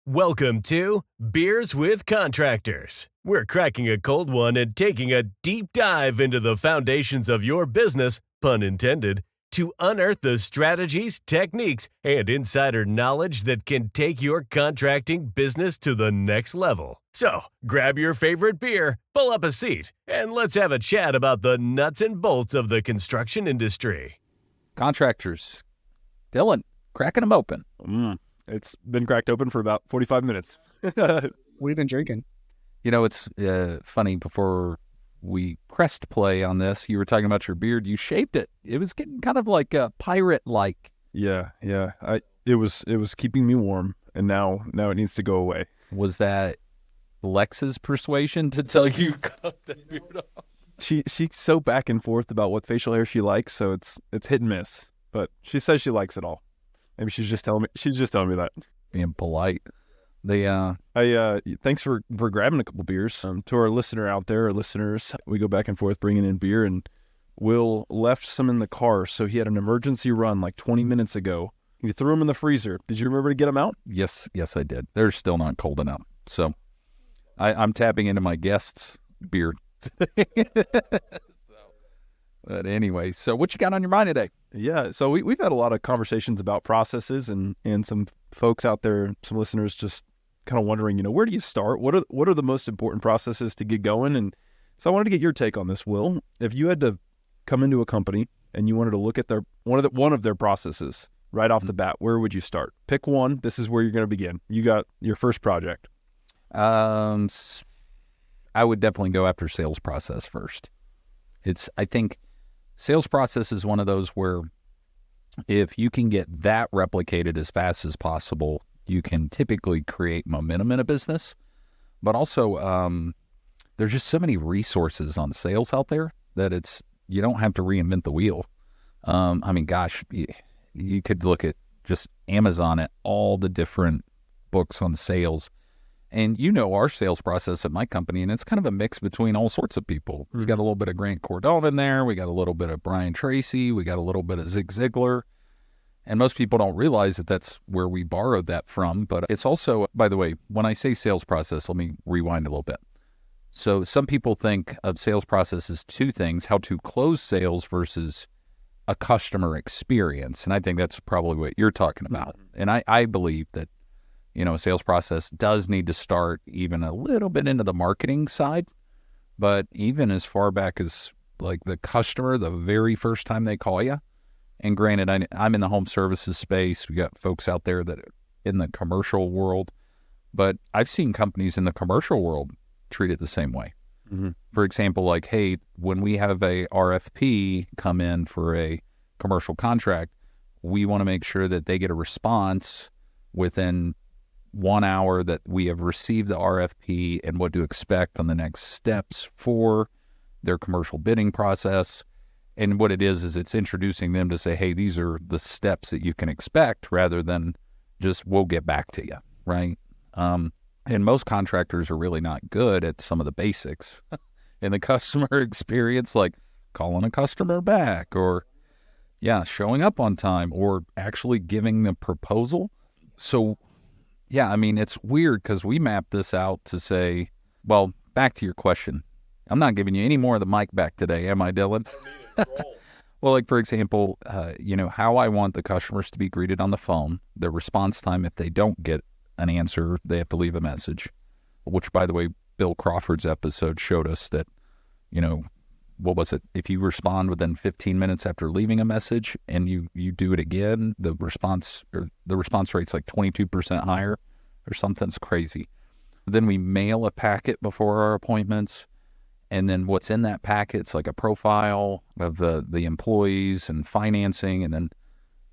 Welcome to Beers with Contractors. We're cracking a cold one and taking a deep dive into the foundations of your business, pun intended, to unearth the strategies, techniques, and insider knowledge that can take your contracting business to the next level. So, grab your favorite beer, pull up a seat, and let's have a chat about the nuts and bolts of the construction industry. Contractors. Dillon, cracking them open. It's been cracked open for about 45 minutes. We've been drinking. You know, it's funny, before we pressed play on this, you were talking about your beard. You shaved it. It was getting kind of like a pirate-like. Yeah. It was keeping me warm, and now it needs to go away. Was that Lex's persuasion to tell you cut the beard off? She's so back and forth about what facial hair she likes, so it's hit and miss. But she says she likes it all. Maybe she's just telling me that. Being polite. Thanks for grabbing a couple beers. To our listener out there, our listeners, we go back and forth bringing in beer, and Will left some in the car, so he had an emergency run like 20 minutes ago. He threw them in the freezer. Did you remember to get them out? Yes, I did. They're still not cold enough. So I'm tapping into my guest's beard. But anyway, so what you got on your mind today? Yeah, so we've had a lot of conversations about processes, and some folks out there, some listeners, just kind of wondering, where do you start? What are the most important processes to get going? And so I wanted to get your take on this, Will. If you had to come into a company and you wanted to look at one of their processes right off the bat, where would you start? Pick one. This is where you're going to begin. You got your first project. I would definitely go after sales process first. I think sales process is one of those where if you can get that replicated as fast as possible, you can typically create momentum in a business. But also, there's just so many resources on sales out there that you don't have to reinvent the wheel. You could look at just Amazon at all the different books on sales. And our sales process at my company, and it's kind of a mix between all sorts of people. We got a little bit of Grant Cardone in there. We got a little bit of Brian Tracy. We got a little bit of Zig Ziglar. And most people don't realize that that's where we borrowed that from. But it's also, by the way, when I say sales process, let me rewind a little bit. So some people think of sales process as two things: how to close sales versus a customer experience. And I think that's probably what you're talking about. And I believe that a sales process does need to start even a little bit into the marketing side, but even as far back as like the customer, the very first time they call you. And granted, I'm in the home services space. We got folks out there that are in the commercial world, but I've seen companies in the commercial world treat it the same way. Mm-hmm. For example, like, hey, when we have a RFP come in for a commercial contract, we want to make sure that they get a response within 1 hour that we have received the RFP and what to expect on the next steps for their commercial bidding process. And what it is it's introducing them to say, hey, these are the steps that you can expect, rather than just, we'll get back to you, right? And most contractors are really not good at some of the basics in the customer experience, like calling a customer back, or showing up on time, or actually giving the proposal. So it's weird because we map this out to say, well, back to your question. I'm not giving you any more of the mic back today, am I, Dillon? Well, like, for example, how I want the customers to be greeted on the phone, the response time, if they don't get an answer, they have to leave a message, which, by the way, Bill Crawford's episode showed us that, what was it? If you respond within 15 minutes after leaving a message and you do it again, the response rate's like 22% higher or something. It's crazy. Then we mail a packet before our appointments. And then what's in that packet's like a profile of the employees and financing. And then,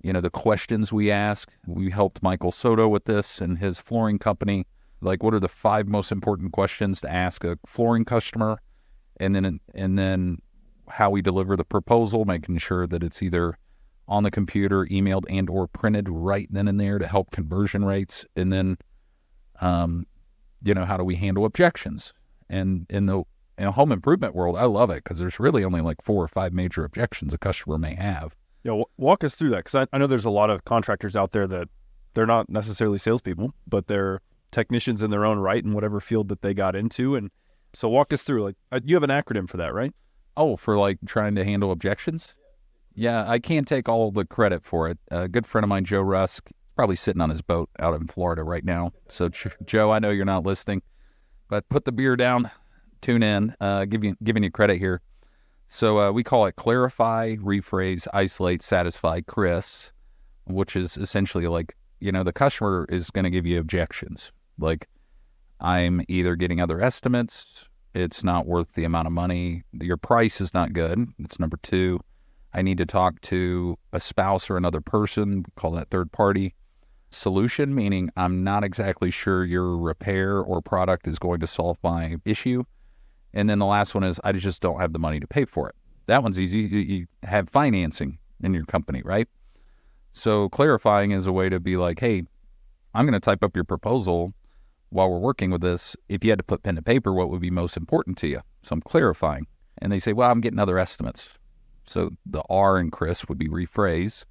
the questions we ask. We helped Michael Soto with this and his flooring company. Like, what are the 5 most important questions to ask a flooring customer? And then how we deliver the proposal, making sure that it's either on the computer, emailed, and or printed right then and there to help conversion rates. And then, how do we handle objections? And in the home improvement world, I love it because there's really only like 4 or 5 major objections a customer may have. Yeah, walk us through that, because I know there's a lot of contractors out there that they're not necessarily salespeople, but they're technicians in their own right in whatever field that they got into. And so walk us through, you have an acronym for that, right? Oh, for like trying to handle objections? Yeah, I can't take all the credit for it. A good friend of mine, Joe Rusk, probably sitting on his boat out in Florida right now. So Joe, I know you're not listening, but put the beer down, tune in, giving you credit here. So we call it clarify, rephrase, isolate, satisfy, Chris, which is essentially like, the customer is going to give you objections. Like, I'm either getting other estimates, it's not worth the amount of money, your price is not good. It's number 2. I need to talk to a spouse or another person, we call that third party. Solution, meaning I'm not exactly sure your repair or product is going to solve my issue. And then the last one is I just don't have the money to pay for it. That one's easy. You have financing in your company, right? So clarifying is a way to be like, hey, I'm going to type up your proposal while we're working with this. If you had to put pen to paper, what would be most important to you? So I'm clarifying. And they say, well, I'm getting other estimates. So the R in Chris would be rephrase.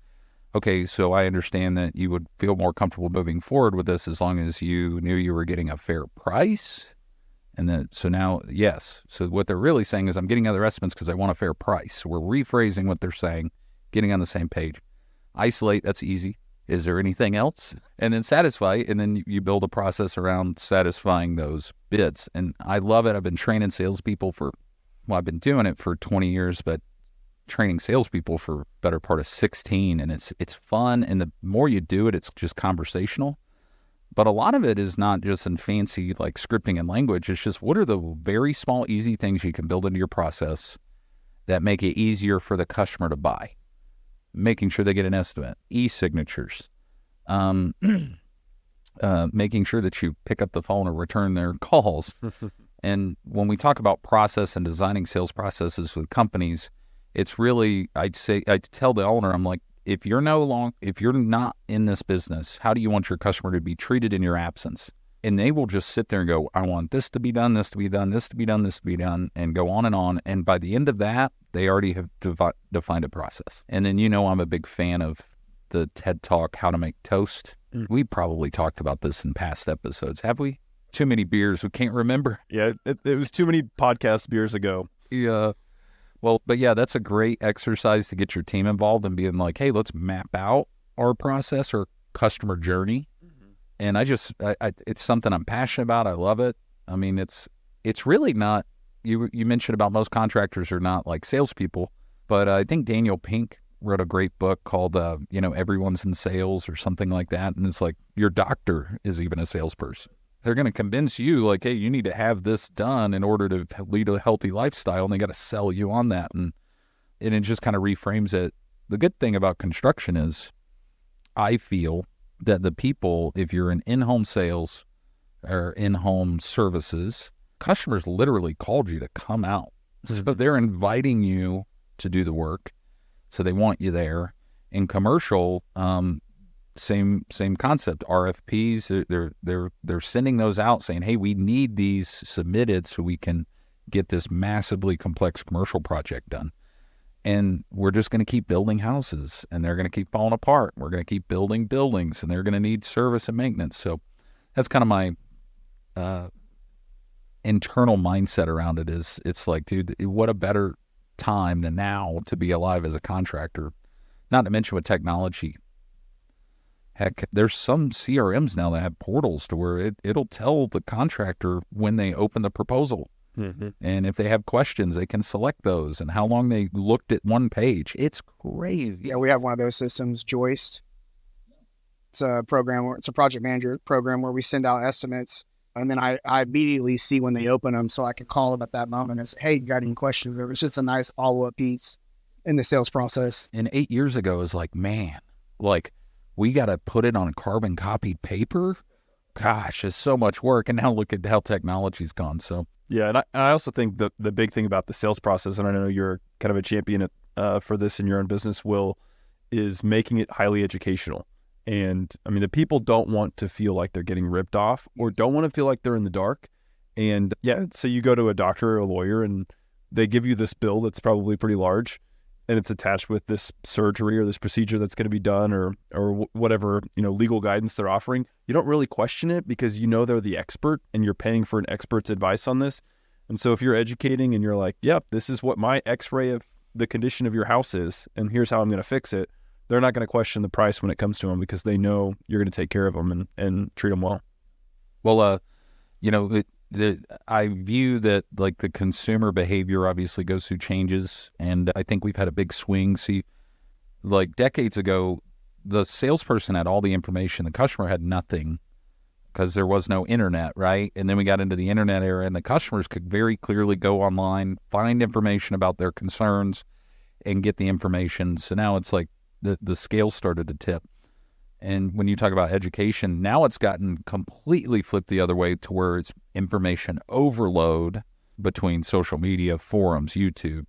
Okay, so I understand that you would feel more comfortable moving forward with this as long as you knew you were getting a fair price. And then, so now, yes. So what they're really saying is I'm getting other estimates because I want a fair price. So we're rephrasing what they're saying, getting on the same page. Isolate, that's easy. Is there anything else? And then satisfy, and then you build a process around satisfying those bids. And I love it. I've been training salespeople I've been doing it for 20 years, but training salespeople for better part of 16. And it's fun. And the more you do it, it's just conversational. But a lot of it is not just in fancy like scripting and language. It's just what are the very small, easy things you can build into your process that make it easier for the customer to buy. Making sure they get an estimate, e-signatures, making sure that you pick up the phone or return their calls. And when we talk about process and designing sales processes with companies, it's really, I'd tell the owner, I'm like, if you're not in this business, how do you want your customer to be treated in your absence? And they will just sit there and go, I want this to be done, this to be done, this to be done, this to be done, and go on. And by the end of that, they already have defined a process. And then, I'm a big fan of the TED Talk, How to Make Toast. We probably talked about this in past episodes. Have we? Too many beers. We can't remember. Yeah, it was too many podcast beers ago. Yeah. Well, but yeah, that's a great exercise to get your team involved and being like, hey, let's map out our process or customer journey. And it's something I'm passionate about. I love it. I mean, it's really not, you mentioned about most contractors are not like salespeople, but I think Daniel Pink wrote a great book called, Everyone's in Sales or something like that. And it's like your doctor is even a salesperson. They're going to convince you like, hey, you need to have this done in order to lead a healthy lifestyle. And they got to sell you on that. And it just kind of reframes it. The good thing about construction is I feel that the people, if you're in in-home sales or in-home services, customers literally called you to come out. So they're inviting you to do the work. So they want you there. In commercial, same concept. RFPs, they're sending those out saying, hey, we need these submitted so we can get this massively complex commercial project done. And we're just going to keep building houses, and they're going to keep falling apart. We're going to keep building buildings, and they're going to need service and maintenance. So that's kind of my internal mindset around it is it's like, dude, what a better time than now to be alive as a contractor, not to mention with technology. Heck, there's some CRMs now that have portals to where it'll tell the contractor when they open the proposal. Mm-hmm. And if they have questions, they can select those and how long they looked at one page. It's crazy. Yeah, we have one of those systems, Joist. It's a program, it's a project manager program where we send out estimates, and then I immediately see when they open them, so I can call them at that moment and say, hey, you got any questions? It was just a nice follow-up piece in the sales process. And 8 years ago, it was like, man, like we got to put it on carbon copied paper. Gosh, it's so much work. And now look at how technology's gone. So yeah, and I also think the big thing about the sales process, and I know you're kind of a champion for this in your own business, Will, is making it highly educational. And I mean, the people don't want to feel like they're getting ripped off or don't want to feel like they're in the dark. And yeah, so you go to a doctor or a lawyer and they give you this bill that's probably pretty large. and it's attached with this surgery or this procedure that's going to be done, or whatever, legal guidance they're offering, you don't really question it because they're the expert and you're paying for an expert's advice on this. And so if you're educating and you're like, yep, this is what my x-ray of the condition of your house is, and here's how I'm going to fix it, they're not going to question the price when it comes to them because they know you're going to take care of them and treat them well. Well, I view that like the consumer behavior obviously goes through changes, and I think we've had a big swing. See, like decades ago, the salesperson had all the information, the customer had nothing because there was no internet, right? And then we got into the internet era, and the customers could very clearly go online, find information about their concerns, and get the information. So now it's like the scale started to tip. And when you talk about education, now it's gotten completely flipped the other way to where it's information overload between social media, forums, YouTube,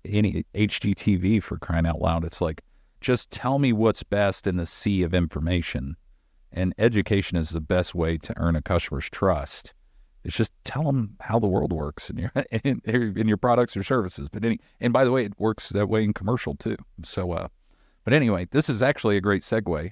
any HGTV, for crying out loud. It's like, just tell me what's best in the sea of information. And education is the best way to earn a customer's trust. It's just tell them how the world works in your products or services. And by the way, it works that way in commercial too. So, but anyway, this is actually a great segue.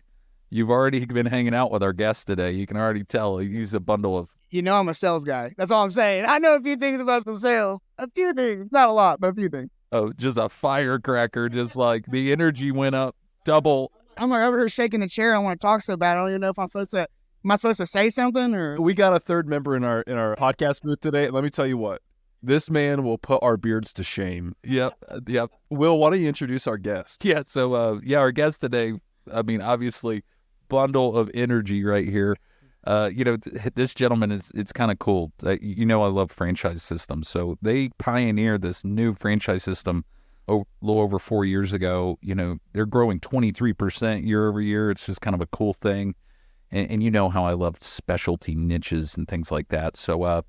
You've already been hanging out with our guest today. You can already tell he's a bundle of... I'm a sales guy. That's all I'm saying. I know a few things about some sales. A few things. Not a lot, but a few things. Oh, just a firecracker. Just like the energy went up double. I'm like over here shaking the chair. I want to talk so bad. I don't even know if I'm supposed to... Am I supposed to say something or... We got a third member in our podcast booth today. Let me tell you what. This man will put our beards to shame. Yep. Will, why don't you introduce our guest? Yeah, so, our guest today, obviously... bundle of energy right here. This gentleman it's kind of cool. I love franchise systems. So they pioneered this new franchise system a little over 4 years ago. They're growing 23% year over year. It's just kind of a cool thing. And you know how I love specialty niches and things like that. So,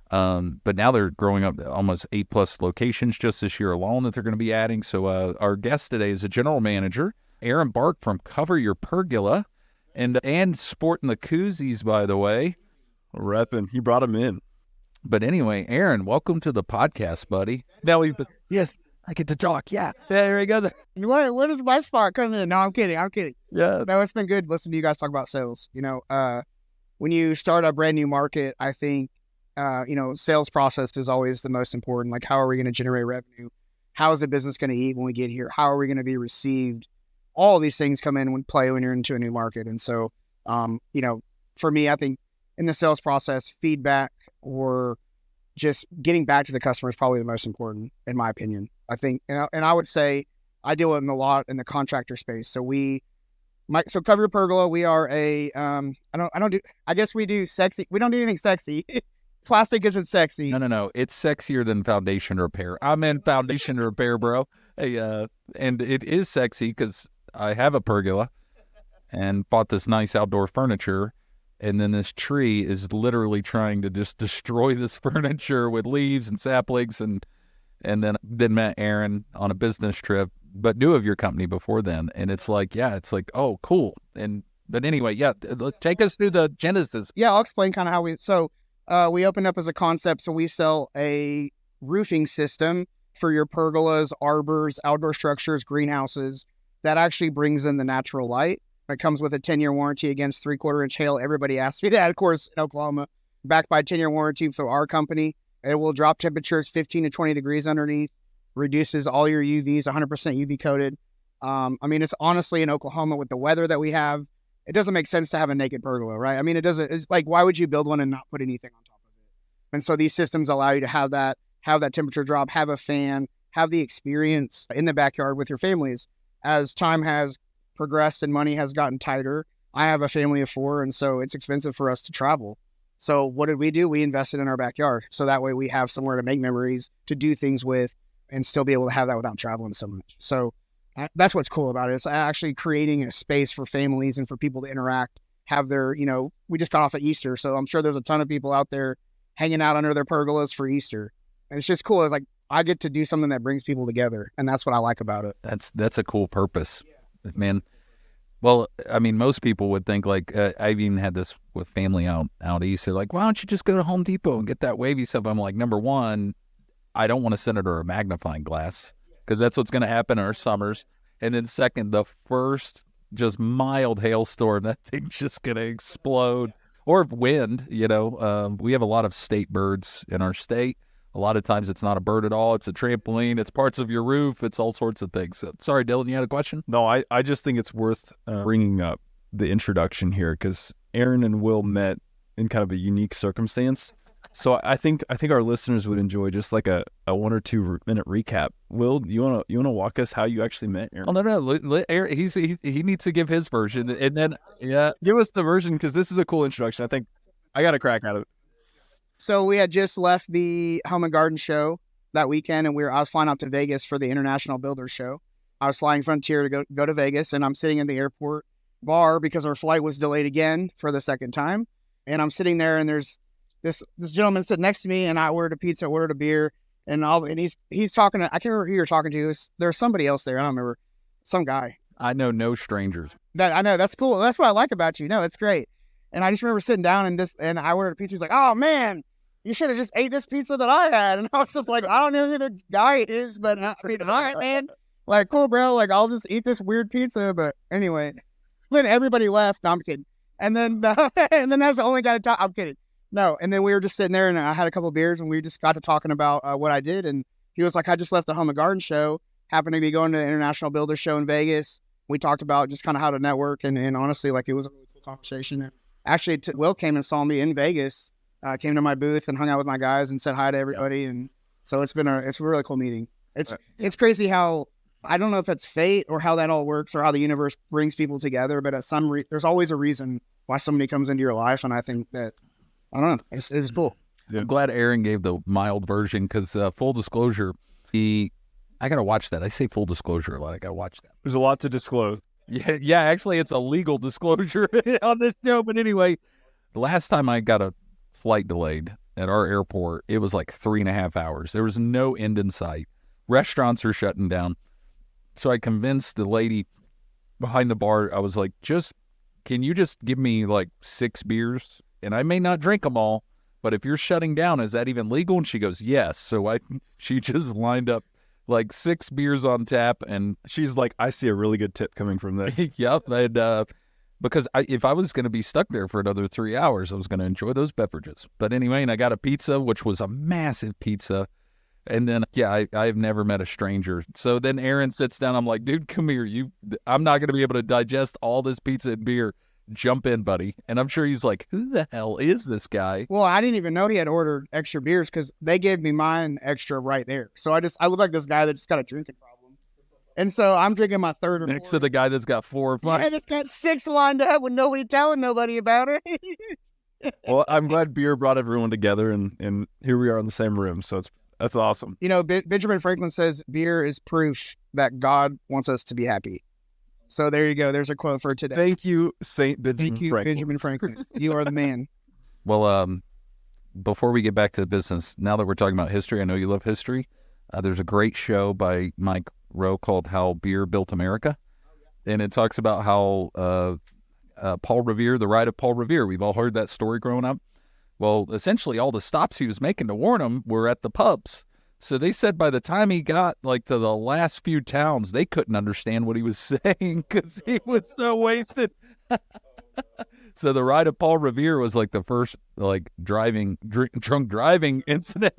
but now they're growing up to almost 8+ locations just this year alone that they're going to be adding. So our guest today is a general manager, Aaron Bark from Cover Your Pergola. And sporting the koozies, by the way. Repping. He brought him in. But anyway, Aaron, welcome to the podcast, buddy. Yes, I get to talk. Yeah. There we go. Where does my spot come in? No, I'm kidding. Yeah. No, it's been good listening to you guys talk about sales. When you start a brand new market, I think, sales process is always the most important. Like, how are we going to generate revenue? How is the business going to eat when we get here? How are we going to be received? All of these things come in when you're into a new market. And so, for me, I think in the sales process, feedback or just getting back to the customer is probably the most important, in my opinion. I think, and I would say I deal with them a lot in the contractor space. So so Cover Your Pergola, we are I guess we do sexy. We don't do anything sexy. Plastic isn't sexy. No. It's sexier than foundation repair. I'm in foundation repair, bro. Hey, and it is sexy because I have a pergola and bought this nice outdoor furniture, and then this tree is literally trying to just destroy this furniture with leaves and saplings, and then met Aaron on a business trip, but knew of your company before then, and it's like, oh, cool. But anyway, take us through the genesis. Yeah, I'll explain kind of how we opened up as a concept. So we sell a roofing system for your pergolas, arbors, outdoor structures, greenhouses. That actually brings in the natural light. It comes with a 10-year warranty against 3/4-inch hail. Everybody asks me that, of course, in Oklahoma. Backed by a 10-year warranty for our company. It will drop temperatures 15 to 20 degrees underneath, reduces all your UVs, 100% UV coated. It's honestly in Oklahoma with the weather that we have, it doesn't make sense to have a naked pergola, right? It's like, why would you build one and not put anything on top of it? And so these systems allow you to have that temperature drop, have a fan, have the experience in the backyard with your families. As time has progressed and money has gotten tighter, I have a family of 4, and so it's expensive for us to travel. So what did we do? We invested in our backyard. So that way we have somewhere to make memories, to do things with, and still be able to have that without traveling so much. So that's what's cool about it. It's actually creating a space for families and for people to interact, have their, we just got off at Easter. So I'm sure there's a ton of people out there hanging out under their pergolas for Easter. And it's just cool. It's like, I get to do something that brings people together, and that's what I like about it. That's a cool purpose, man. Well, most people would think like, I've even had this with family out east. They're like, why don't you just go to Home Depot and get that wavy stuff? I'm like, number one, I don't want to send it to a magnifying glass. because that's what's going to happen in our summers. And then second, the first just mild hailstorm, that thing's just going to explode. Or wind, we have a lot of state birds in our state. A lot of times it's not a bird at all. It's a trampoline. It's parts of your roof. It's all sorts of things. So, sorry, Dillon, you had a question? No, I just think it's worth bringing up the introduction here because Aaron and Will met in kind of a unique circumstance. So I think our listeners would enjoy just like a 1 or 2 minute recap. Will, you wanna walk us how you actually met Aaron? Oh no, Aaron, he needs to give his version, and then give us the version because this is a cool introduction. I think I got a crack out of it. So we had just left the Home and Garden show that weekend, and I was flying out to Vegas for the International Builders Show. I was flying Frontier to go to Vegas, and I'm sitting in the airport bar because our flight was delayed again for the second time. And I'm sitting there, and there's this gentleman sitting next to me, and I ordered a pizza, ordered a beer, and he's talking to, I can't remember who you're talking to. There's somebody else there. I don't remember. Some guy. I know no strangers. I know. That's cool. That's what I like about you. No, it's great. And I just remember sitting down and I ordered a pizza. He's like, "Oh man, you should have just ate this pizza that I had." And I was just like, "I don't know who the guy is, but I mean, all right, man. Like, cool, bro. Like, I'll just eat this weird pizza." But anyway, then everybody left. No, I'm kidding. And then that's the only guy to talk. I'm kidding. No. And then we were just sitting there, and I had a couple of beers, and we just got to talking about what I did. And he was like, "I just left the Home and Garden show. Happened to be going to the International Builders Show in Vegas." We talked about just kind of how to network, and honestly, like, it was a really cool conversation. Actually, Will came and saw me in Vegas. Came to my booth and hung out with my guys and said hi to everybody. And so it's a really cool meeting. It's crazy how, I don't know if it's fate or how that all works or how the universe brings people together, but there's always a reason why somebody comes into your life. And I think that, I don't know, it's cool. Yeah. I'm glad Aaron gave the mild version because full disclosure, I got to watch that. I say full disclosure a lot. I got to watch that. There's a lot to disclose. Yeah, actually, it's a legal disclosure on this show. But anyway, the last time I got a flight delayed at our airport, it was like 3.5 hours. There was no end in sight. Restaurants are shutting down. So I convinced the lady behind the bar, I was like, can you just give me like 6 beers? And I may not drink them all, but if you're shutting down, is that even legal? And she goes, yes. So she just lined up like 6 beers on tap, and she's like, I see a really good tip coming from this. Yep. And because if I was going to be stuck there for another 3 hours, I was going to enjoy those beverages. But anyway, and I got a pizza, which was a massive pizza. And then, I've never met a stranger. So then Aaron sits down. I'm like, dude, come here. I'm not going to be able to digest all this pizza and beer. Jump in, buddy. And I'm sure he's like, who the hell is this guy? Well, I didn't even know he had ordered extra beers because they gave me mine extra right there. So I look like this guy that just got a drinking problem. And so I'm drinking my third or next fourth. To the guy that's got 4 or 5. Yeah, that's got 6 lined up with nobody telling nobody about it. Well, I'm glad beer brought everyone together, and here we are in the same room. So that's awesome. You know, Benjamin Franklin says beer is proof that God wants us to be happy. So there you go. There's a quote for today. Thank you, Saint Benjamin Franklin. Benjamin Franklin. You are the man. Well, before we get back to the business, now that we're talking about history, I know you love history. There's a great show by Mike Rowe called How Beer Built America. And it talks about how Paul Revere, the ride of Paul Revere, we've all heard that story growing up. Well, essentially all the stops he was making to warn them were at the pubs. So they said by the time he got like to the last few towns, they couldn't understand what he was saying because he was so wasted. So the ride of Paul Revere was like the first like drunk driving incident.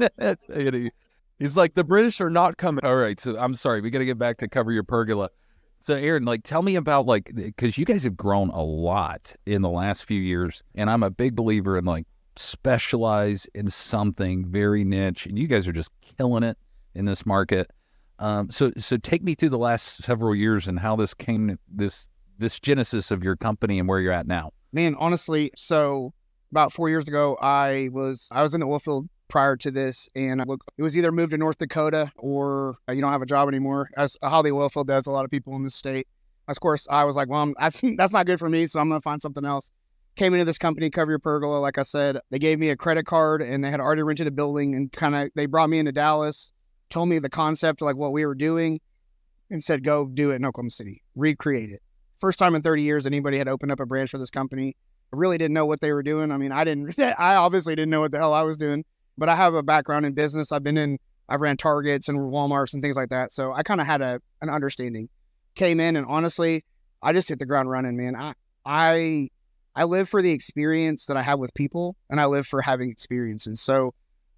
He's like, the British are not coming. All right, so I'm sorry, we got to get back to Cover Your Pergola. So Aaron, like, tell me about like, because you guys have grown a lot in the last few years, and I'm a big believer in like specialize in something very niche, and you guys are just killing it in this market. So take me through the last several years and how this came, this genesis of your company and where you're at now. Man, honestly, so about 4 years ago, I was in the oil field prior to this, and it was either move to North Dakota or you don't have a job anymore, as how the oil field does a lot of people in this state. Of course, I was like, well, that's not good for me, so I'm going to find something else. Came into this company, Cover Your Pergola. Like I said, they gave me a credit card, and they had already rented a building, and they brought me into Dallas, told me the concept, like what we were doing, and said, go do it in Oklahoma City, recreate it. First time in 30 years anybody had opened up a branch for this company. I really didn't know what they were doing. I mean, I obviously didn't know what the hell I was doing, but I have a background in business. I've been in I've ran Targets and Walmarts and things like that. So I kind of had an understanding. Came in and honestly, I just hit the ground running, man. I live for the experience that I have with people, and I live for having experiences. So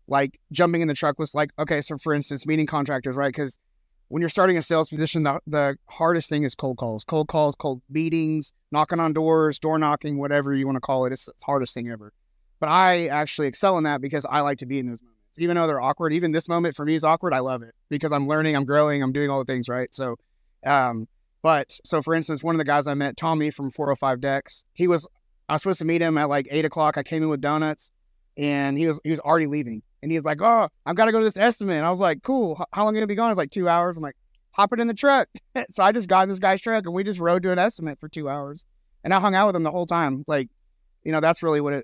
like jumping in the truck was like, okay, so for instance, meeting contractors, right? Because when you're starting a sales position, the hardest thing is cold calls, cold meetings, knocking on doors, door knocking, whatever you want to call it. It's the hardest thing ever. But I actually excel in that because I like to be in those moments. Even though they're awkward, even this moment for me is awkward, I love it because I'm learning, I'm growing, I'm doing all the things, right? So, so for instance, one of the guys I met, Tommy from 405 Decks, I was supposed to meet him at like 8 o'clock. I came in with donuts and he was already leaving. And he's like, oh, I've got to go to this estimate. And I was like, cool. How long are you going to be gone? It's like 2 hours. I'm like, hop it in the truck. So I just got in this guy's truck and we just rode to an estimate for 2 hours. And I hung out with him the whole time. Like, that's really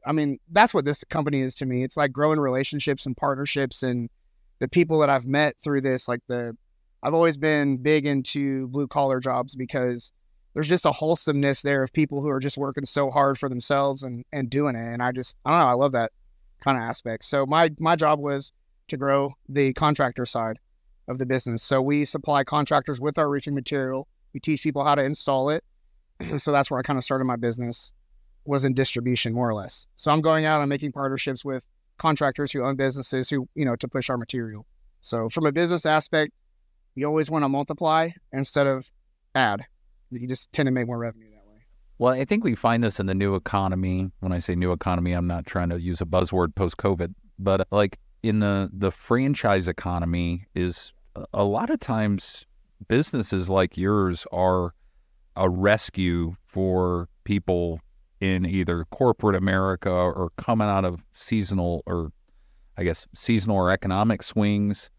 that's what this company is to me. It's like growing relationships and partnerships and the people that I've met through this. I've always been big into blue collar jobs because there's just a wholesomeness there of people who are just working so hard for themselves and doing it. And I don't know, I love that kind of aspect. So my job was to grow the contractor side of the business. So we supply contractors with our roofing material. We teach people how to install it. So that's where I kind of started my business, was in distribution more or less. So I'm going out and making partnerships with contractors who own businesses who, to push our material. So from a business aspect, you always want to multiply instead of add. You just tend to make more revenue that way. Well, I think we find this in the new economy. When I say new economy, I'm not trying to use a buzzword post-COVID, but like in the franchise economy is a lot of times businesses like yours are a rescue for people in either corporate America or coming out of seasonal or economic swings.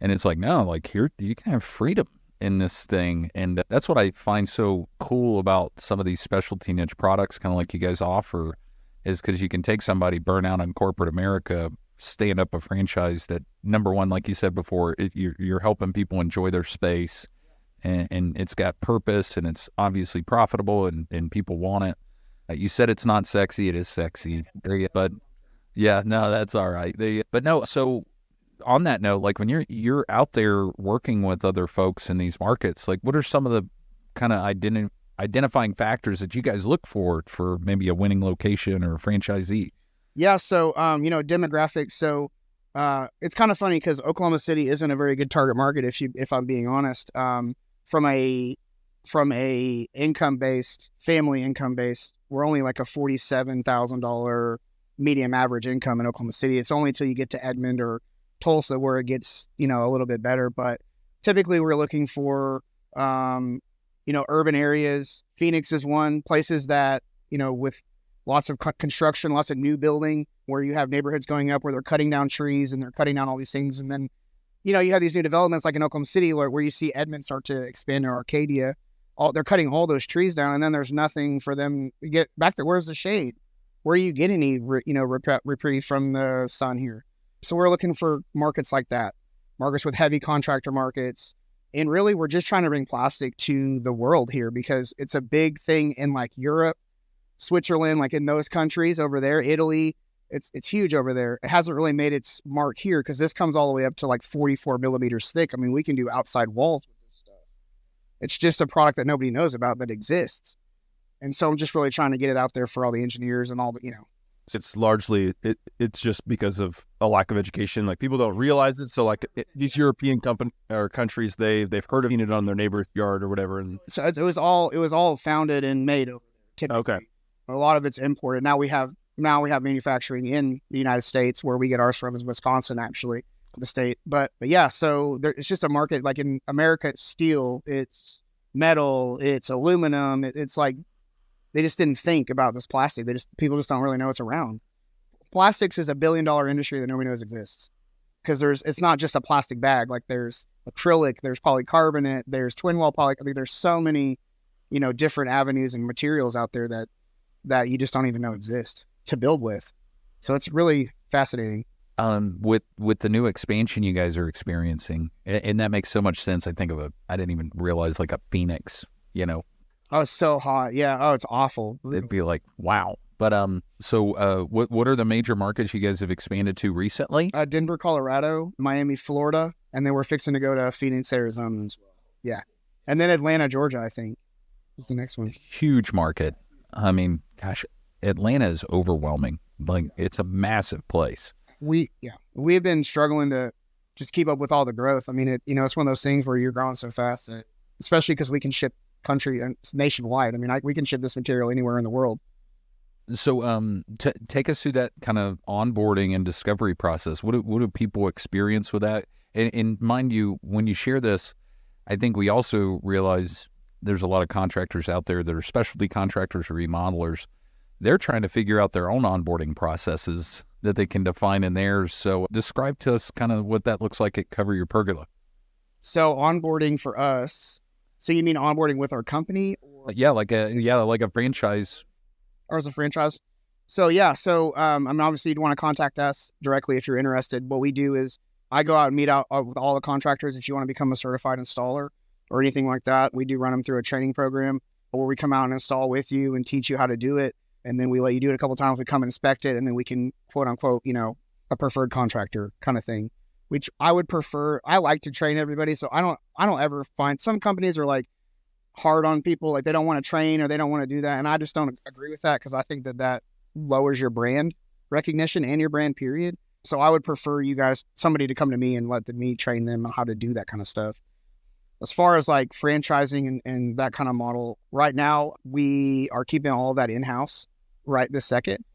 And it's like, no, like here you can have freedom in this thing. And that's what I find so cool about some of these specialty niche products, kind of like you guys offer, is because you can take somebody burn out in corporate America, stand up a franchise that, number one, like you said before, you're helping people enjoy their space and it's got purpose and it's obviously profitable and people want it. You said it's not sexy. It is sexy. But yeah, no, that's all right. But no, so on that note, like when you're out there working with other folks in these markets, like what are some of the kind of identifying factors that you guys look for maybe a winning location or a franchisee? Yeah. So, demographics. So, it's kind of funny because Oklahoma City isn't a very good target market. If I'm being honest, from a family income based, we're only like a $47,000 medium average income in Oklahoma City. It's only until you get to Edmond or Tulsa where it gets, a little bit better. But typically we're looking for, urban areas. Phoenix is one, places that, with lots of construction, lots of new building where you have neighborhoods going up where they're cutting down trees and they're cutting down all these things. And then, you have these new developments like in Oklahoma City where you see Edmond start to expand in Arcadia. They're cutting all those trees down and then there's nothing for them to get back there. Where's the shade? Where do you get any, reprieve from the sun here? So we're looking for markets like that, markets with heavy contractor markets. And really, we're just trying to bring plastic to the world here because it's a big thing in like Europe, Switzerland, like in those countries over there, Italy. It's huge over there. It hasn't really made its mark here because this comes all the way up to like 44 millimeters thick. I mean, we can do outside walls with this stuff. It's just a product that nobody knows about that exists. And so I'm just really trying to get it out there for all the engineers and all the, It's largely, it's just because of a lack of education. Like people don't realize it. So like these European countries, they've heard of it on their neighbor's yard or whatever. And so it was all founded and made over there. Typically. Okay. A lot of it's imported. Now we have manufacturing in the United States where we get ours from is Wisconsin, actually, the state. But yeah, so it's just a market like in America. It's steel, it's metal, it's aluminum. It's like they just didn't think about this plastic. People just don't really know it's around. Plastics is $1 billion industry that nobody knows exists because it's not just a plastic bag. Like there's acrylic, there's polycarbonate, there's twin wall poly. I mean, there's so many, different avenues and materials out there that you just don't even know exist to build with. So it's really fascinating. With the new expansion you guys are experiencing, and that makes so much sense. I didn't even realize like a Phoenix, Oh, it's so hot. Yeah. Oh, it's awful. It'd be like, wow. But so what are the major markets you guys have expanded to recently? Denver, Colorado, Miami, Florida, and then we're fixing to go to Phoenix, Arizona as well. Yeah. And then Atlanta, Georgia, I think is the next one. Huge market. I mean, gosh, Atlanta is overwhelming. Like, it's a massive place. We've been struggling to just keep up with all the growth. I mean, it's one of those things where you're growing so fast, especially because we can ship country and nationwide. I mean, we can ship this material anywhere in the world. So, take us through that kind of onboarding and discovery process. What do people experience with that? And mind you, when you share this, I think we also realize there's a lot of contractors out there that are specialty contractors or remodelers. They're trying to figure out their own onboarding processes that they can define in theirs. So, describe to us kind of what that looks like at Cover Your Pergola. So, onboarding for us. So, you mean onboarding with our company? Yeah, like a franchise. Or as a franchise. So I mean, obviously you'd want to contact us directly if you're interested. What we do is I go out and meet out with all the contractors. If you want to become a certified installer or anything like that, we do run them through a training program where we come out and install with you and teach you how to do it. And then we let you do it a couple of times. We come and inspect it, and then we can, quote unquote, a preferred contractor kind of thing, which I would prefer. I like to train everybody. So I don't ever find, some companies are like hard on people, like they don't want to train or they don't want to do that, and I just don't agree with that, because I think that lowers your brand recognition and your brand period. So I would prefer somebody to come to me and let me train them how to do that kind of stuff. As far as like franchising and that kind of model, right now we are keeping all of that in-house right this second.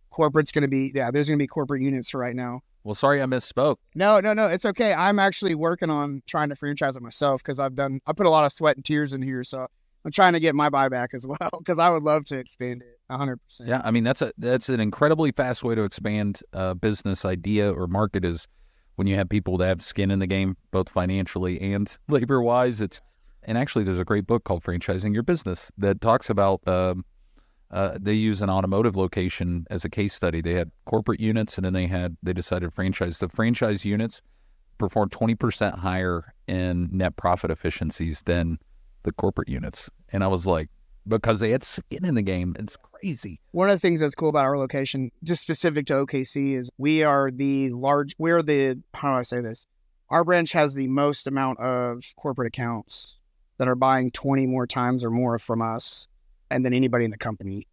Corporate's going to be, there's going to be corporate units for right now. Well, sorry I misspoke. No, it's okay. I'm actually working on trying to franchise it myself, because I put a lot of sweat and tears in here. So I'm trying to get my buyback as well, because I would love to expand it 100%. Yeah, I mean, that's an incredibly fast way to expand a business idea or market, is when you have people that have skin in the game, both financially and labor-wise. And actually, there's a great book called Franchising Your Business that talks about they use an automotive location as a case study. They had corporate units, and then they decided to franchise. The franchise units performed 20% higher in net profit efficiencies than the corporate units. And I was like, because they had skin in the game. It's crazy. One of the things that's cool about our location, just specific to OKC, is how do I say this? Our branch has the most amount of corporate accounts that are buying 20 more times or more from us and than anybody in the company.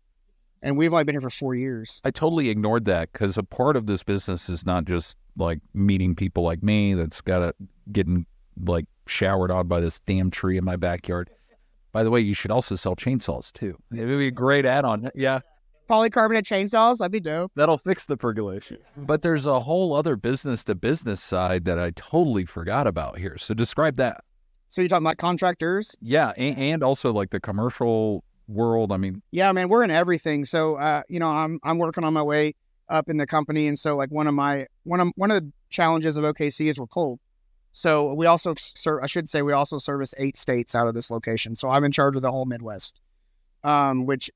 And we've only been here for 4 years. I totally ignored that, because a part of this business is not just like meeting people like me that's getting like showered on by this damn tree in my backyard. By the way, you should also sell chainsaws too. It would be a great add-on. Yeah. Polycarbonate chainsaws, that'd be dope. That'll fix the pergolation. But there's a whole other business-to-business side that I totally forgot about here. So describe that. So you're talking about contractors? Yeah, and also like the commercial world. I mean, yeah, man, we're in everything. So I'm working on my way up in the company, and so like one of the challenges of OKC is we're cold. So we also we also service 8 states out of this location. So I'm in charge of the whole Midwest, which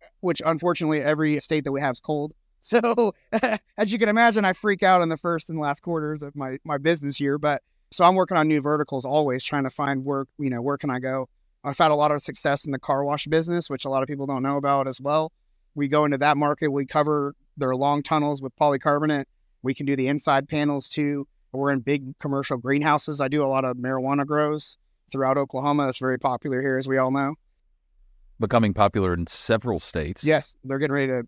unfortunately every state that we have is cold. So as you can imagine, I freak out in the first and last quarters of my business year. But so I'm working on new verticals, always trying to find work. Where can I go? I've had a lot of success in the car wash business, which a lot of people don't know about as well. We go into that market. We cover their long tunnels with polycarbonate. We can do the inside panels too. We're in big commercial greenhouses. I do a lot of marijuana grows throughout Oklahoma. That's very popular here, as we all know. Becoming popular in several states. Yes, they're getting ready to.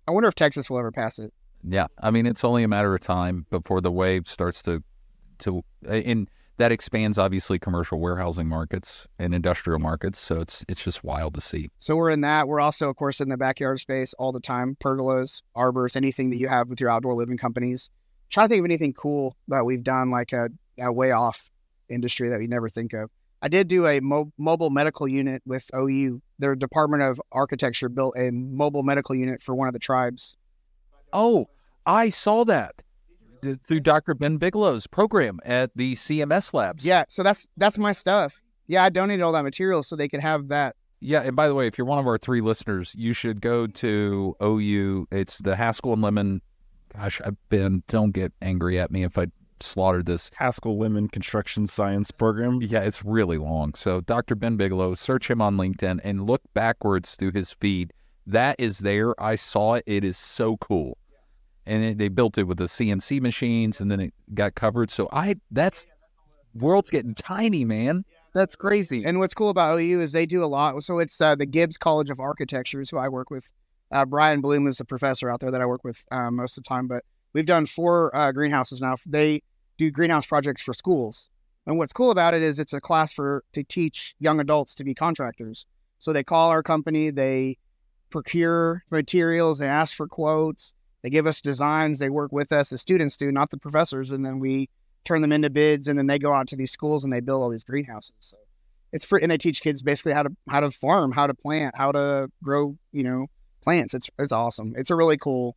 I wonder if Texas will ever pass it. Yeah, I mean, it's only a matter of time before the wave starts to and that expands, obviously, commercial warehousing markets and industrial markets. So it's just wild to see. So we're in that. We're also, of course, in the backyard space all the time. Pergolas, arbors, anything that you have with your outdoor living companies. I'm trying to think of anything cool that we've done, like a way off industry that we never think of. I did do a mobile medical unit with OU. Their Department of Architecture built a mobile medical unit for one of the tribes. Oh, I saw that through Dr. Ben Bigelow's program at the CMS labs. Yeah, so that's my stuff. Yeah, I donated all that material so they could have that. Yeah, and by the way, if you're one of our 3 listeners, you should go to OU. It's the Haskell and Lemon. Gosh, don't get angry at me if I slaughtered this. Haskell Lemon Construction Science Program. Yeah, it's really long. So Dr. Ben Bigelow, search him on LinkedIn and look backwards through his feed. That is there. I saw it. It is so cool. And they built it with the CNC machines, and then it got covered. So that's world's getting tiny, man. That's crazy. And what's cool about OU is they do a lot. So it's the Gibbs College of Architecture is who I work with. Brian Bloom is the professor out there that I work with most of the time. But we've done 4 greenhouses now. They do greenhouse projects for schools. And what's cool about it is it's a class to teach young adults to be contractors. So they call our company, they procure materials, they ask for quotes, they give us designs, they work with us, the students do, not the professors, and then we turn them into bids, and then they go out to these schools and they build all these greenhouses. So it's pretty, and they teach kids basically how to farm, how to plant, how to grow, plants. It's awesome. It's a really cool,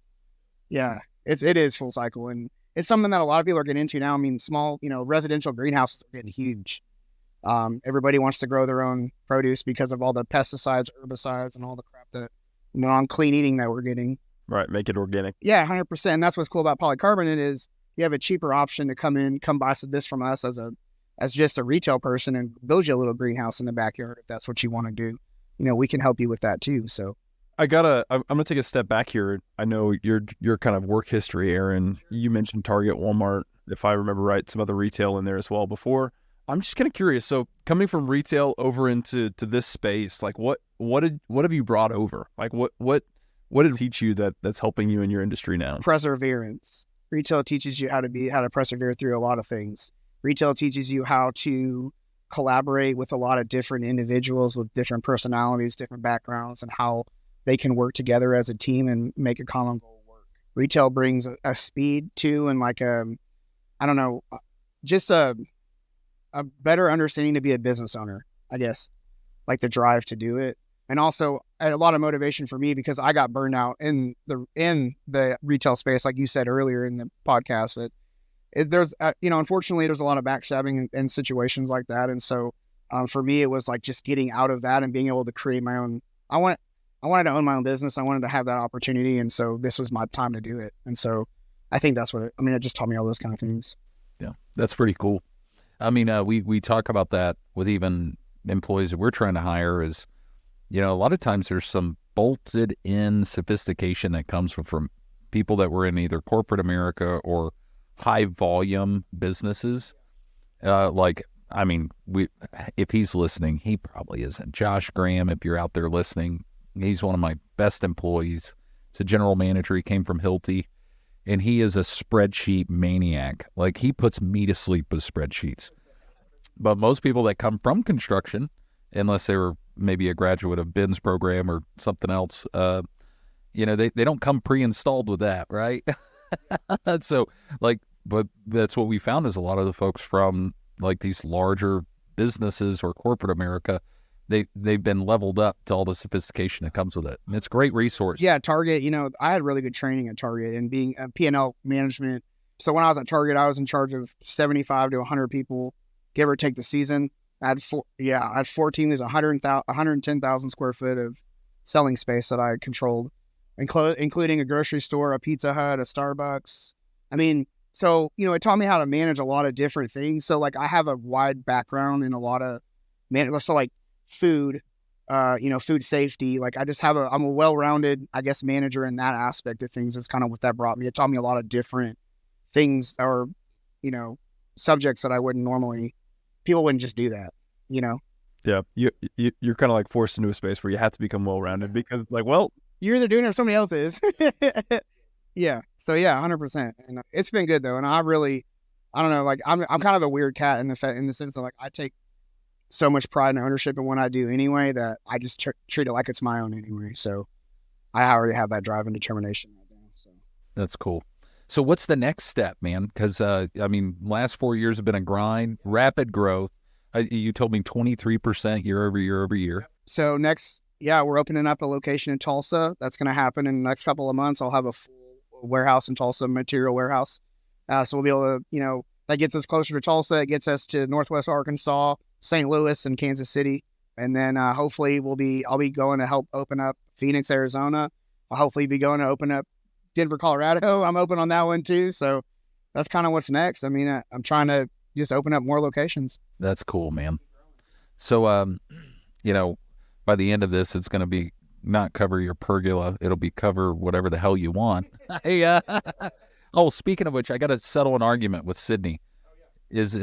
it is full cycle, and it's something that a lot of people are getting into now. I mean, small, residential greenhouses are getting huge. Everybody wants to grow their own produce because of all the pesticides, herbicides, and all the crap that non-clean eating that we're getting. Right, make it organic. Yeah, 100%. And that's what's cool about polycarbonate is you have a cheaper option to come buy this from us as just a retail person and build you a little greenhouse in the backyard if that's what you want to do. We can help you with that too. So I'm gonna take a step back here. I know your kind of work history, Aaron. You mentioned Target, Walmart, if I remember right, some other retail in there as well before. I'm just kind of curious. So coming from retail over into this space, like what have you brought over? Like what did it teach you that's helping you in your industry now? Perseverance. Retail teaches you how to persevere through a lot of things. Retail teaches you how to collaborate with a lot of different individuals with different personalities, different backgrounds, and how they can work together as a team and make a common goal work. Retail brings a speed to, and just a better understanding to be a business owner, I guess, like the drive to do it. And also a lot of motivation for me because I got burned out in the retail space, like you said earlier in the podcast. There's unfortunately there's a lot of backstabbing and situations like that. And so for me, it was like just getting out of that and being able to create my own. I wanted to own my own business. I wanted to have that opportunity, and so this was my time to do it. And so I think that's it just taught me all those kind of things. Yeah, that's pretty cool. I mean, we talk about that with even employees that we're trying to hire is, a lot of times there's some bolted in sophistication that comes from people that were in either corporate America or high volume businesses. If he's listening, he probably isn't. Josh Graham, if you're out there listening, he's one of my best employees. He's a general manager. He came from Hilti, and he is a spreadsheet maniac. Like, he puts me to sleep with spreadsheets. But most people that come from construction, unless they were maybe a graduate of Ben's program or something else, they don't come pre-installed with that, right? So, but that's what we found is a lot of the folks from like these larger businesses or corporate America, they've been leveled up to all the sophistication that comes with it. And it's a great resource. Yeah, Target, I had really good training at Target and being a P&L management. So when I was at Target, I was in charge of 75 to 100 people, give or take the season. I had 14. There's 110,000 square foot of selling space that I controlled, including a grocery store, a Pizza Hut, a Starbucks. So, it taught me how to manage a lot of different things. So, I have a wide background in a lot of food, food safety. I'm a well-rounded, I guess, manager in that aspect of things. That's kind of what that brought me. It taught me a lot of different things or, subjects that I wouldn't normally, people wouldn't just do that, Yeah. You're kind of like forced into a space where you have to become well-rounded because you're either doing it or somebody else is. Yeah. So 100%. And it's been good though. And I don't know, I'm kind of a weird cat in the sense of I take so much pride and ownership in what I do anyway, that I just treat it like it's my own anyway. So I already have that drive and determination right now. So that's cool. So what's the next step, man? Because, last 4 years have been a grind, rapid growth. You told me 23% year over year. So next, we're opening up a location in Tulsa. That's going to happen in the next couple of months. I'll have a full warehouse in Tulsa, material warehouse. So we'll be able to, that gets us closer to Tulsa. It gets us to Northwest Arkansas, St. Louis, and Kansas City. And then hopefully I'll be going to help open up Phoenix, Arizona. I'll hopefully be going to open up Denver, Colorado. I'm open on that one too. So that's kind of what's next. I mean, I'm trying to just open up more locations. That's cool, man. So, by the end of this, it's going to be not cover your pergola. It'll be cover whatever the hell you want. Hey, speaking of which, I got to settle an argument with Sydney. Is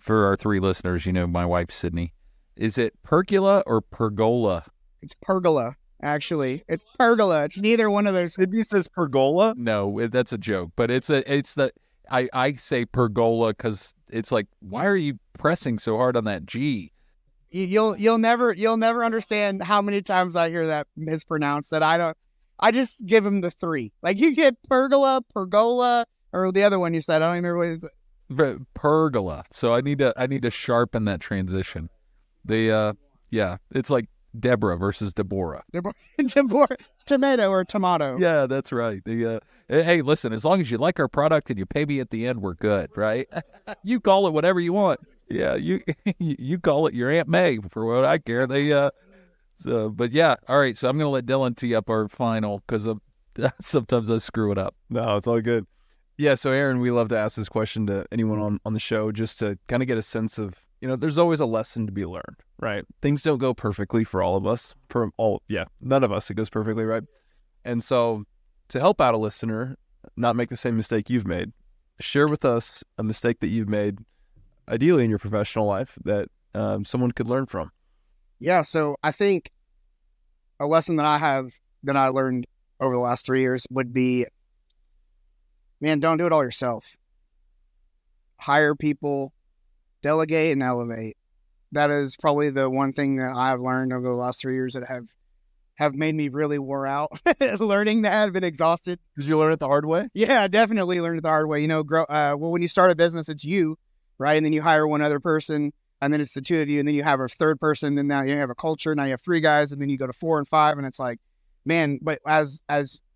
for our 3 listeners, my wife, Sydney. Is it pergola or pergola? It's pergola, actually. It's pergola. It's neither one of those. Sydney says pergola? No, that's a joke. But I say pergola because it's like, why are you pressing so hard on that G? You'll never understand how many times I hear that mispronounced that I just give them the 3. Like you get pergola, or the other one you said. I don't even remember what it is. Pergola. So I need to sharpen that transition. It's like Deborah versus Deborah. Deborah, tomato or tomato. Yeah, that's right. Hey, listen, as long as you like our product and you pay me at the end, we're good, right? You call it whatever you want. Yeah, you call it your Aunt May for what I care. But yeah, all right. So I'm gonna let Dillon tee up our final because sometimes I screw it up. No, it's all good. Yeah. So Aaron, we love to ask this question to anyone on the show just to kind of get a sense of, there's always a lesson to be learned, right? Things don't go perfectly for all of us. None of us it goes perfectly, right? And so to help out a listener not make the same mistake you've made, share with us a mistake that you've made, ideally in your professional life, that someone could learn from. Yeah, so I think a lesson that I learned over the last 3 years would be, man, don't do it all yourself. Hire people, delegate and elevate. That is probably the one thing that I've learned over the last 3 years that have made me really wore out. Learning that, I've been exhausted. Did you learn it the hard way? Yeah, I definitely learned it the hard way. When you start a business, it's you, right? And then you hire one other person, and then it's the 2 of you, and then you have a third person, and now you have a culture, now you have 3 guys, and then you go to 4 and 5, and it's like, man, but as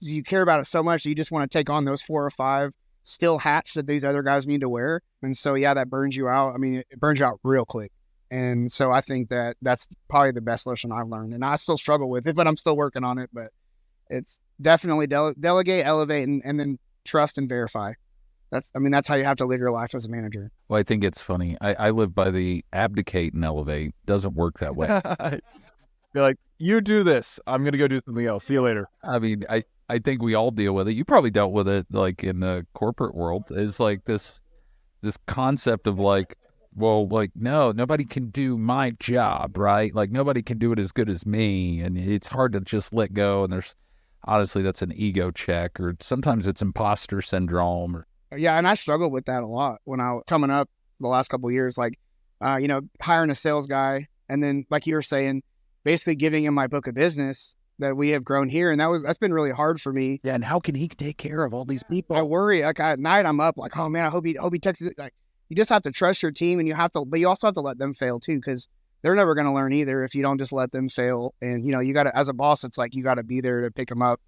you care about it so much, you just want to take on those 4 or 5 still hats that these other guys need to wear. And so, yeah, that burns you out. I mean, it burns you out real quick. And so I think that's probably the best lesson I've learned. And I still struggle with it, but I'm still working on it. But it's definitely delegate, elevate, and then trust and verify. That's how you have to live your life as a manager. Well, I think it's funny. I live by the abdicate and elevate. Doesn't work that way. You're like, you do this. I'm going to go do something else. See you later. I mean, I think we all deal with it. You probably dealt with it like in the corporate world. Is like this concept of like, well, like, no, nobody can do my job, right? Like nobody can do it as good as me. And it's hard to just let go. And honestly, that's an ego check, or sometimes it's imposter syndrome. Yeah. And I struggled with that a lot when I was coming up the last couple of years, like, hiring a sales guy. And then like you were saying, basically giving him my book of business that we have grown here. And that's been really hard for me. Yeah. And how can he take care of all these people? I worry. Like at night I'm up like, oh man, I hope he texts it. Like, you just have to trust your team, and but you also have to let them fail too, because they're never going to learn either if you don't just let them fail. And, you got to, as a boss, it's like, you got to be there to pick them up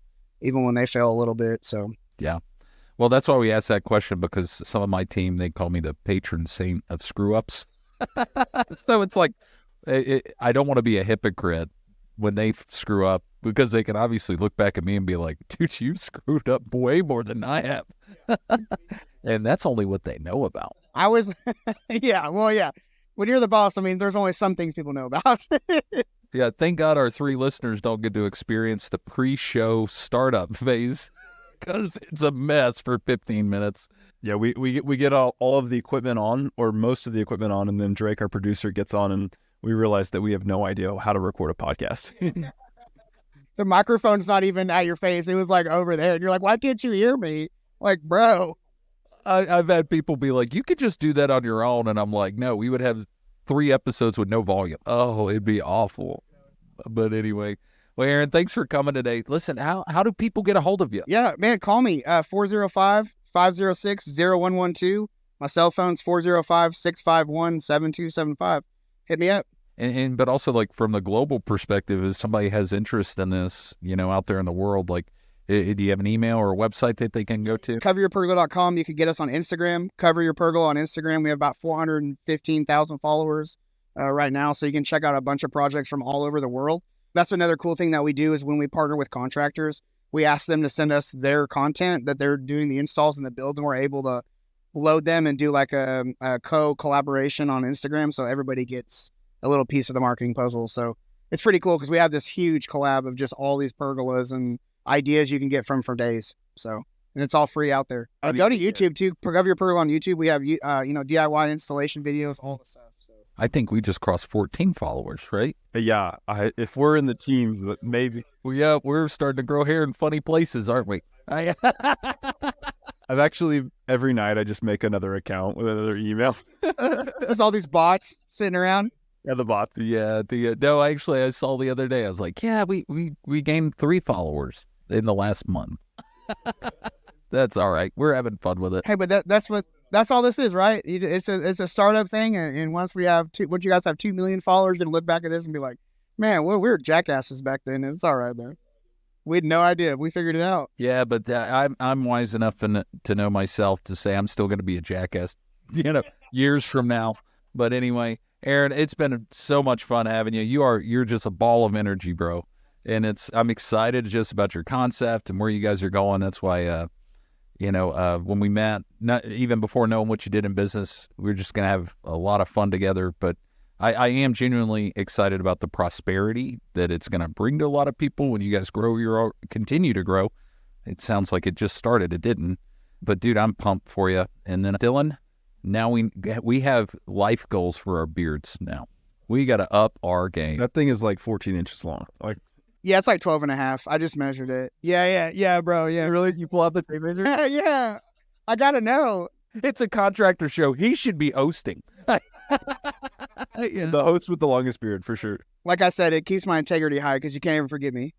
even when they fail a little bit. So, yeah. Well, that's why we asked that question, because some of my team, they call me the patron saint of screw ups. So it's like, I don't want to be a hypocrite when they screw up, because they can obviously look back at me and be like, dude, you screwed up way more than I have. And that's only what they know about. I was, yeah, well, yeah. When you're the boss, I mean, there's only some things people know about. Yeah, thank God our 3 listeners don't get to experience the pre-show startup phase, because it's a mess for 15 minutes. Yeah, we get all of the equipment on, or most of the equipment on, and then Drake, our producer, gets on, and we realize that we have no idea how to record a podcast. The microphone's not even at your face. It was like over there. And you're like, why can't you hear me? Like, bro. I've had people be like, you could just do that on your own. And I'm like, no, we would have 3 episodes with no volume. Oh, it'd be awful. But anyway, well, Aaron, thanks for coming today. Listen, how do people get a hold of you? Yeah, man, call me 405-506-0112. My cell phone's 405-651-7275. Hit me up. But also, like, from the global perspective, if somebody has interest in this, out there in the world, like, do you have an email or a website that they can go to? Coveryourpergola.com. You can get us on Instagram. Cover Your Pergola on Instagram. We have about 415,000 followers right now, so you can check out a bunch of projects from all over the world. That's another cool thing that we do is when we partner with contractors, we ask them to send us their content that they're doing the installs and the builds, and we're able to load them and do like a collaboration on Instagram, so everybody gets a little piece of the marketing puzzle. So it's pretty cool because we have this huge collab of just all these pergolas and ideas you can get from for days. So, and it's all free out there. Go to YouTube too. Pergola your pergola on YouTube. We have DIY installation videos, all the stuff. So I think we just crossed 14 followers, right? Yeah, if we're in the teams, maybe. Well, yeah, we're starting to grow hair in funny places, aren't we? I've actually, every night I just make another account with another email. there's all these bots sitting around. Yeah, the bots. Yeah, no, actually, I saw the other day. I was like, yeah, we gained 3 followers in the last month. That's all right. We're having fun with it. Hey, but that's all this is, right? It's a startup thing, and once you guys have 2 million followers, you're gonna look back at this and be like, man, we were jackasses back then. And it's all right, man. We had no idea. We figured it out. Yeah, but I'm wise enough to know myself to say I'm still going to be a jackass, years from now. But anyway, Aaron, it's been so much fun having you. You're just a ball of energy, bro. And I'm excited just about your concept and where you guys are going. That's why, when we met, not even before knowing what you did in business, we were just going to have a lot of fun together. But I am genuinely excited about the prosperity that it's going to bring to a lot of people when you guys continue to grow. It sounds like it just started. It didn't. But, dude, I'm pumped for you. And then, Dylan, now we have life goals for our beards now. We got to up our game. That thing is like 14 inches long. Yeah, it's like 12 and a half. I just measured it. Yeah, bro. Yeah. Really? You pull out the tape measure? Yeah. I got to know. It's a contractor show. He should be hosting. The host with the longest beard, for sure. Like I said, it keeps my integrity high because you can't even forgive me.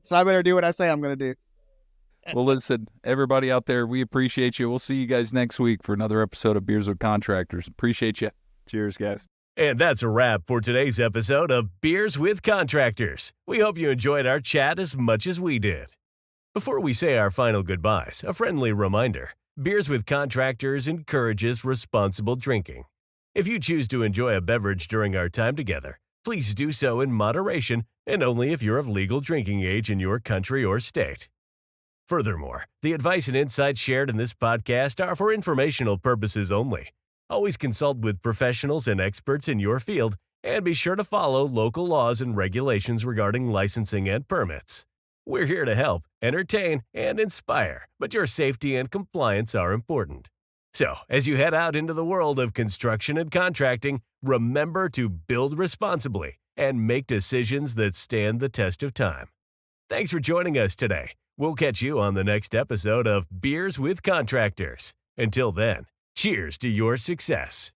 So I better do what I say I'm going to do. Well, listen, everybody out there, we appreciate you. We'll see you guys next week for another episode of Beers with Contractors. Appreciate you. Cheers, guys. And that's a wrap for today's episode of Beers with Contractors. We hope you enjoyed our chat as much as we did. Before we say our final goodbyes, a friendly reminder. Beers with Contractors encourages responsible drinking. If you choose to enjoy a beverage during our time together, please do so in moderation and only if you're of legal drinking age in your country or state. Furthermore, the advice and insights shared in this podcast are for informational purposes only. Always consult with professionals and experts in your field, and be sure to follow local laws and regulations regarding licensing and permits. We're here to help, entertain, and inspire, but your safety and compliance are important. So, as you head out into the world of construction and contracting, remember to build responsibly and make decisions that stand the test of time. Thanks for joining us today. We'll catch you on the next episode of Beers with Contractors. Until then, cheers to your success.